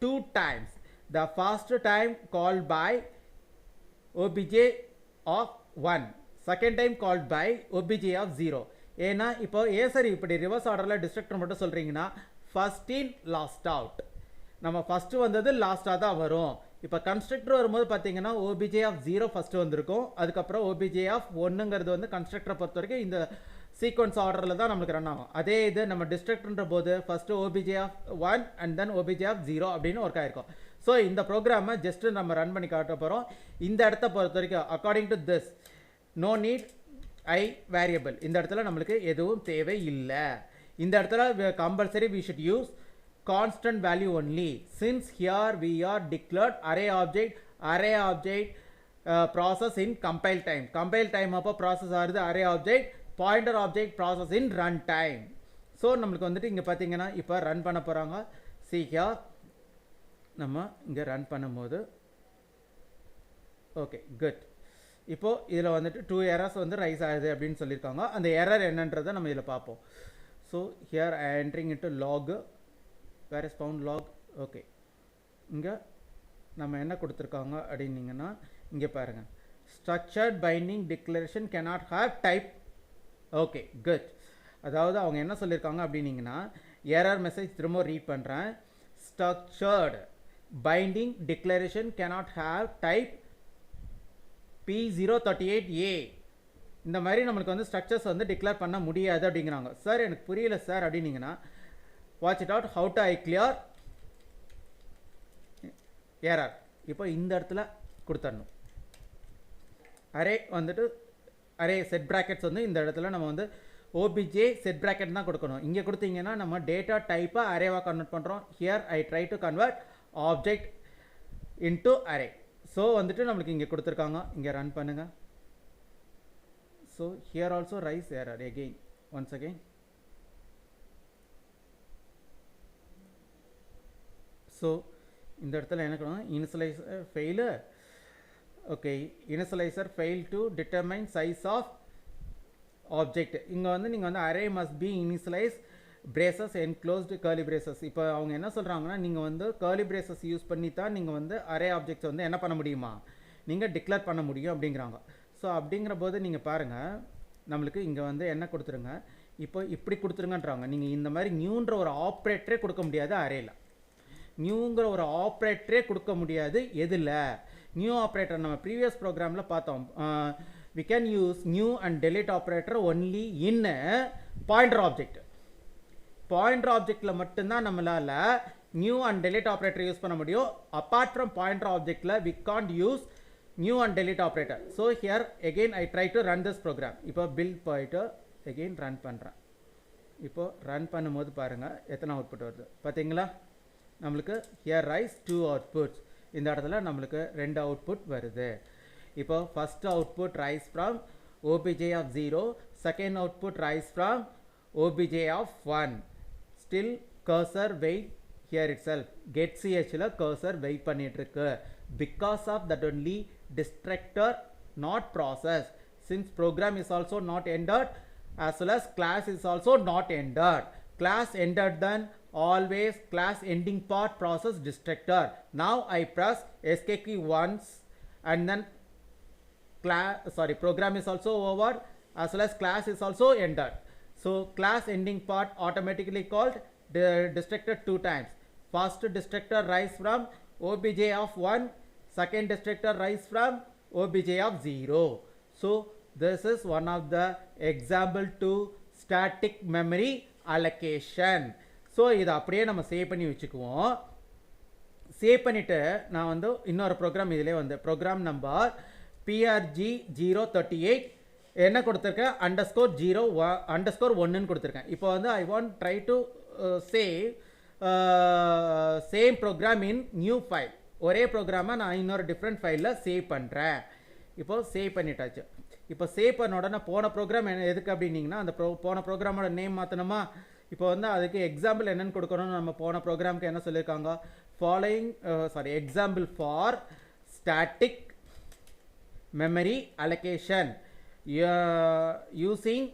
two times. The first time called by obj of 1, second time called by obj of 0. ஏன்னா இப்போ சரி இப்படி reverse ஆர்டரில் destructor மட்டும் சொல்கிறீங்கன்னா ஃபர்ஸ்ட் இன் லாஸ்ட் அவுட், நம்ம ஃபஸ்ட்டு வந்தது லாஸ்ட்டாக தான் வரும். இப்போ கன்ஸ்ட்ரக்டர் வரும்போது பார்த்தீங்கன்னா ஓபிஜே ஆஃப் 0 ஃபஸ்ட்டு வந்திருக்கும், அதுக்கப்புறம் ஓபிஜே ஆஃப் 1ங்கிறது வந்து கன்ஸ்ட்ரக்டரை பொறுத்த வரைக்கும் இந்த சீக்வன்ஸ் ஆர்டரில் தான் நம்மளுக்கு ரன் ஆகும். அதே இது நம்ம டிஸ்ட்ரக்டர்ன்ற போது first OBJ of 1 and then OBJ of 0 அப்படின்னு ஒர்க் ஆகிருக்கும். ஸோ இந்த ப்ரோக்ராமை ஜஸ்ட்டு நம்ம ரன் பண்ணி காட்ட போகிறோம். இந்த இடத்த பொறுத்த வரைக்கும் according to this no need I variable, இந்த இடத்துல நம்மளுக்கு எதுவும் தேவை இல்லை. இந்த இடத்துல compulsory we should use constant value only, since here we are declared array object process in compile time அப்போ process ஆகுது array object, pointer object process in run time. So நம்மளுக்கு வந்துட்டு இங்கே பார்த்தீங்கன்னா இப்போ ரன் பண்ண போகிறாங்க. see here நம்ம இங்கே ரன் பண்ணும்போது ஓகே குட். இப்போது இதில் வந்துட்டு 2 errors வந்து ரைஸ் ஆகுது அப்படின்னு சொல்லியிருக்காங்க. அந்த எரர் என்னன்றதை நம்ம இதில் பார்ப்போம். So here I entering into log, where is found log. Okay, இங்கே நம்ம என்ன கொடுத்துருக்காங்க அப்படின்னீங்கன்னா இங்கே பாருங்கள், structured binding declaration cannot have type. Okay good. அதாவது அவங்க என்ன சொல்லியிருக்காங்க அப்படின்னீங்கன்னா எரர் மெசேஜ் திரும்ப ரீட் பண்ணுறேன். Structured binding declaration cannot have type P038A. இந்த மாதிரி நம்மளுக்கு வந்து ஸ்ட்ரக்சர்ஸ் வந்து டிக்ளேர் பண்ண முடியாது அப்படிங்கிறாங்க. சார் எனக்கு புரியல சார் அப்படின்னீங்கன்னா watch it out, how to I clear error. இப்போ இந்த இடத்துல கொடுத்துடணும் அரே வந்துட்டு அரே செட் ப்ராக்கெட்ஸ் வந்து இந்த இடத்துல நம்ம வந்து ஓபிஜே செட் ப்ராக்கெட் தான் கொடுக்கணும். இங்கே கொடுத்தீங்கன்னா நம்ம டேட்டா டைப்பை அரேவாக கன்வெர்ட் பண்ணுறோம். Here I try to convert object into array. So வந்துட்டு நம்மளுக்கு இங்கே கொடுத்துருக்காங்க, இங்கே ரன் பண்ணுங்கள். So here also raise error again once again. So இந்த இடத்துல என்ன பண்ணணும், initializer fail. Okay, initializer fail to determine size of object. இங்கே வந்து நீங்கள் வந்து array must be initialize braces enclosed curly braces. இப்போ அவங்க என்ன சொல்கிறாங்கன்னா நீங்கள் வந்து கர்லி பிரேசஸ் யூஸ் பண்ணி தான் நீங்கள் வந்து அரே ஆப்ஜெக்ட்ஸ் வந்து என்ன பண்ண முடியுமா, நீங்கள் டிக்ளேர் பண்ண முடியும் அப்படிங்கிறாங்க. ஸோ அப்படிங்கிற போது நீங்கள் பாருங்கள், நம்மளுக்கு இங்கே வந்து என்ன கொடுத்துருங்க, இப்போ இப்படி கொடுத்துருங்கன்றாங்க. நீங்கள் இந்த மாதிரி நியூன்ற ஒரு ஆப்ரேட்டரே கொடுக்க முடியாது அரேல. நியூங்கிற ஒரு ஆப்ரேட்டரே கொடுக்க முடியாது எதில், நியூ ஆப்ரேட்டர் நம்ம ப்ரீவியஸ் ப்ரோக்ராமில் பார்த்தோம். we can use new and delete operator only in pointer object. pointer objectல மட்டும்தான் நம்மளால new and delete operator use பண்ண முடியும். apart from pointer objectல we can't use new and delete operator. so here again I try to run this program. இப்போ build போயிட்டு again run பண்ணுறேன். இப்போ run பண்ணும்போது பாருங்கள் எத்தனை அவுட்புட் வருது பார்த்தீங்களா. நம்மளுக்கு here rise 2 outputs, இந்த இடத்துல நம்மளுக்கு 2 அவுட்புட் வருது. இப்போ first output rise from obj of 0, second output rise from obj of 1. Still cursor wait here itself, get சிஹெச்சில் கர்சர் வெயிட் பண்ணிகிட்ருக்கு. Because of that only destructor not process, since program is also not ended as well as class is also not ended. Class ended then always class ending part process destructor. Now I press escape key once and then program is also over as well as class is also ended. So class ending part automatically called the destructor 2 times. First destructor rise from obj of 1, second destructor rise from obj of 0. So this is one of the example to static memory allocation. So இதை அப்படியே நம்ம save பண்ணி வச்சுக்குவோம். Save பண்ணிவிட்டு நான் வந்து இன்னொரு program இதிலே வந்து ப்ரோக்ராம் நம்பர் PRG038 என்ன கொடுத்துருக்கேன், _0_1ன்னு கொடுத்துருக்கேன். இப்போ வந்து I want try to save same program in new file. ஒரே ப்ரோக்ராமை நான் இன்னொரு டிஃப்ரெண்ட் ஃபைலில் சேவ் பண்ணுறேன். இப்போது சேவ் பண்ணிட்டாச்சு. இப்போ சேவ் பண்ண உடனே போன ப்ரோக்ராம் எதுக்கு அப்படின்னீங்கன்னா அந்த போன ப்ரோக்ராமோட நேம் மாற்றணுமா. இப்போ வந்து அதுக்கு எக்ஸாம்பிள் என்னென்னு கொடுக்கணும்னு நம்ம போன ப்ரோக்ராமுக்கு என்ன சொல்லியிருக்காங்க, following example for static memory allocation using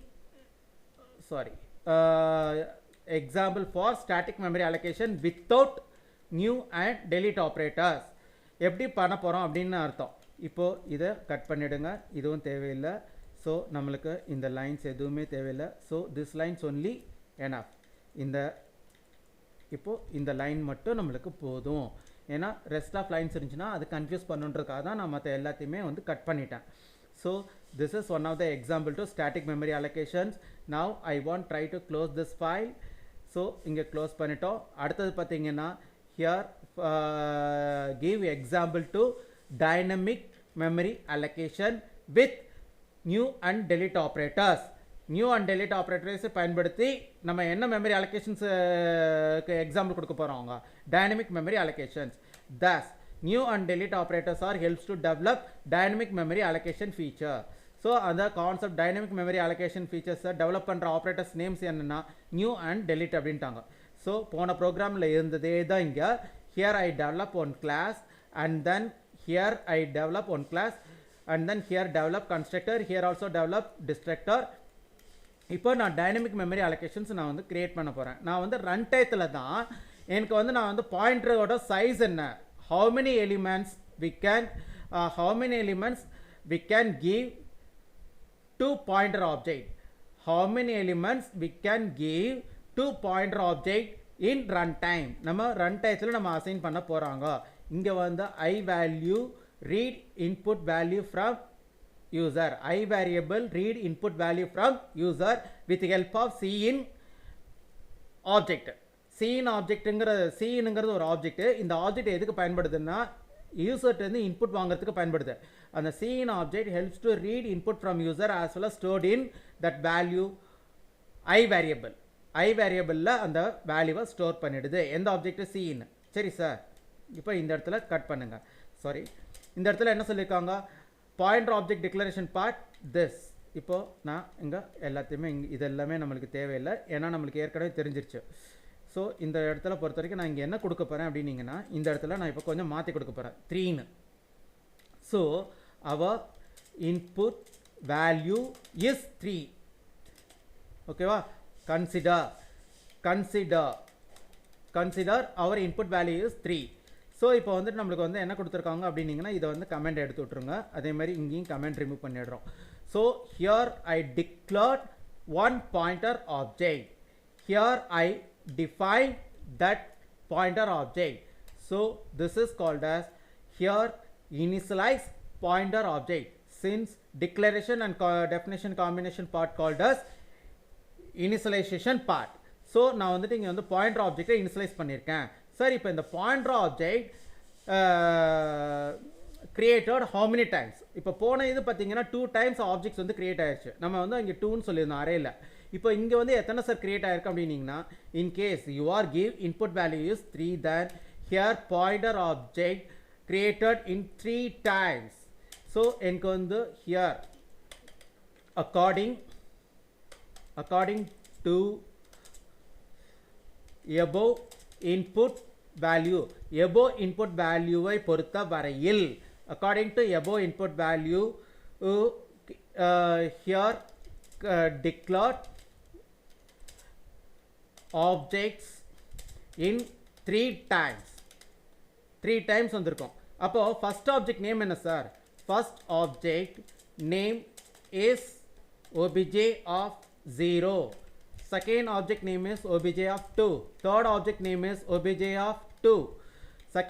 example for static memory allocation without new and delete operators எப்படி பண்ண போகிறோம் அப்படின்னு அர்த்தம். இப்போது இதை கட் பண்ணிவிடுங்க, இதுவும் தேவையில்லை. ஸோ நம்மளுக்கு இந்த லைன்ஸ் எதுவுமே தேவையில்லை. So this lines only enough. இப்போது இந்த லைன் மட்டும் நம்மளுக்கு போதும். ஏன்னா ரெஸ்ட் ஆஃப் லைன்ஸ் இருந்துச்சுன்னா அது கன்ஃபியூஸ் பண்ணுன்றதுக்காக தான் நான் மற்ற எல்லாத்தையுமே வந்து கட் பண்ணிட்டேன். So this is one of the example to static memory allocations. Now I want try to close this file. So இங்கே க்ளோஸ் பண்ணிட்டோம். அடுத்தது பார்த்தீங்கன்னா here give example to dynamic memory allocation with new and delete operators. New and delete ஆப்ரேட்டர்ஸை பயன்படுத்தி நம்ம என்ன memory அலோகேஷன்ஸுக்கு example கொடுக்க போகிறோம். Dynamic memory allocations. Thus new and delete operators are helps to develop dynamic memory allocation feature. So அந்த concept dynamic memory allocation ஃபீச்சர்ஸை develop பண்ணுற ஆப்ரேட்டர்ஸ் நேம்ஸ் என்னென்னா நியூ அண்ட் டெலிட் அப்படின்ட்டாங்க. ஸோ போன ப்ரோக்ராமில் இருந்ததே தான் இங்கே. Here I develop one class and then here I develop one class and then here develop constructor, here also develop destructor. இப்போ நான் டைனமிக் மெமரி அலோகேஷன்ஸ் நான் வந்து கிரியேட் பண்ண போகிறேன். நான் வந்து ரன் டைத்தில் தான் எனக்கு வந்து நான் வந்து பாயிண்டரோட சைஸ் என்ன, how many elements we can give to pointer object, how many elements we can give to pointer object in runtime. நம்ம ரன் டைத்தில் நம்ம அசைன் பண்ண போகிறாங்க. இங்கே வந்து I value read input value from user, I variable read input value from user with help of cin object. cin objectங்கிறது ஒரு object. இந்த object எதுக்கு பயன்படுதுன்னா யூசர்ட்ட இருந்து இன்புட் வாங்குறதுக்கு பயன்படுது. அந்த cin object helps to read input from user as well as stored in that value I variable. I variableல அந்த வேல்யூவை store பண்ணிடுது. எந்த ஆப்ஜெக்ட் cin. சரி சார், இப்போ இந்த இடத்துல கட் பண்ணுங்க. சாரி, இந்த இடத்துல என்ன சொல்லியிருக்காங்க, pointer object declaration part this. இப்போது நான் இங்கே எல்லாத்தையுமே இது எல்லாமே நம்மளுக்கு தேவையில்லை, ஏன்னா நம்மளுக்கு ஏற்கனவே தெரிஞ்சிருச்சு. ஸோ இந்த இடத்துல பொறுத்த வரைக்கும் நான் இங்கே என்ன கொடுக்க போகிறேன் அப்படின்னீங்கன்னா, இந்த இடத்துல நான் இப்போ கொஞ்சம் மாற்றி கொடுக்க போகிறேன் 3ன்னு. So our input value is 3. ஓகேவா? Consider our input value is 3. So இப்போ வந்துட்டு நம்மளுக்கு வந்து என்ன கொடுத்துருக்காங்க அப்படின்னீங்கன்னா, இதை வந்து கமெண்ட் எடுத்து விட்ருங்க. அதே மாதிரி இங்கேயும் கமெண்ட் ரிமூவ் பண்ணிடுறோம். So here I declared one pointer object. Here I define that pointer object. So this is called as here initialize pointer object, since declaration and definition combination part called as initialization part. So நான் வந்துட்டு இங்கே வந்து pointer ஆப்ஜெக்டை initialise பண்ணியிருக்கேன். சரி, இப்போ இந்த pointer object created how many times? இப்போ போன இது பார்த்தீங்கன்னா 2 times ஆப்ஜெக்ட்ஸ் வந்து கிரியேட் ஆயிடுச்சு. நம்ம வந்து அங்கே 2ன்னு சொல்லியிருந்தோம் அரேயில். இப்போ இங்கே வந்து எத்தனை சார் கிரியேட் ஆயிருக்கு அப்படின்னீங்கன்னா, in case you are give input value is 3, then here pointer object created in 3 times. So எனக்கு வந்து here according to above input value, above input value-வை பொறுத்த வரையில் according to above input value here declared objects in 3 times. 3 times வந்திருக்கும். அப்போ first object name என்ன sir? First object name is obj of 0. Second object name is obj of 2. Third object name is obj of 2.